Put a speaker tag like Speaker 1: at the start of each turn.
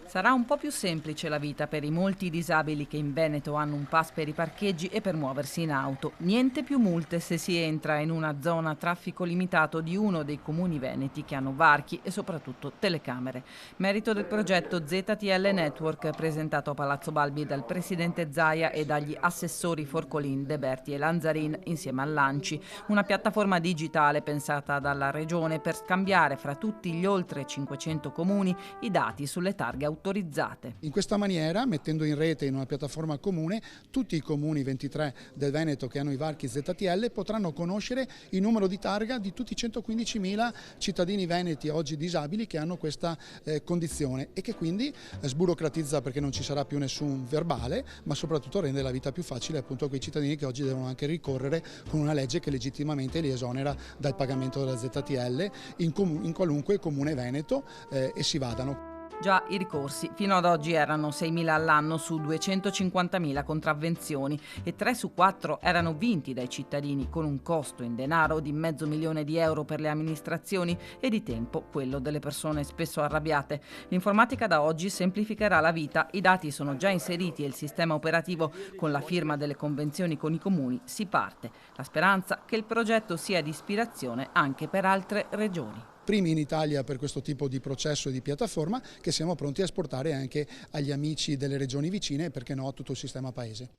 Speaker 1: Sarà un po' più semplice la vita per i molti disabili che in Veneto hanno un pass per i parcheggi e per muoversi in auto. Niente più multe se si entra in una zona a traffico limitato di uno dei comuni veneti che hanno varchi e soprattutto telecamere. Merito del progetto ZTL Network presentato a Palazzo Balbi dal presidente Zaia e dagli assessori Forcolin, De Berti e Lanzarin insieme all'ANCI, una piattaforma digitale pensata dalla regione per scambiare fra tutti gli oltre 500 comuni i dati sulle targhe autorizzate.
Speaker 2: In questa maniera, mettendo in rete in una piattaforma comune, tutti i comuni 23 del Veneto che hanno i varchi ZTL potranno conoscere il numero di targa di tutti i 115.000 cittadini veneti oggi disabili che hanno questa condizione e che quindi sburocratizza perché non ci sarà più nessun verbale, ma soprattutto rende la vita più facile appunto a quei cittadini che oggi devono anche ricorrere con una legge che legittimamente li esonera dal pagamento della ZTL in qualunque comune veneto e si vadano.
Speaker 1: Già, i ricorsi fino ad oggi erano 6.000 all'anno su 250.000 contravvenzioni e 3 su 4 erano vinti dai cittadini con un costo in denaro di $500.000 per le amministrazioni e di tempo quello delle persone spesso arrabbiate. L'informatica da oggi semplificherà la vita, i dati sono già inseriti e il sistema operativo con la firma delle convenzioni con i comuni si parte. La speranza che il progetto sia di ispirazione anche per altre regioni.
Speaker 2: Primi in Italia per questo tipo di processo e di piattaforma che siamo pronti a esportare anche agli amici delle regioni vicine e perché no a tutto il sistema paese.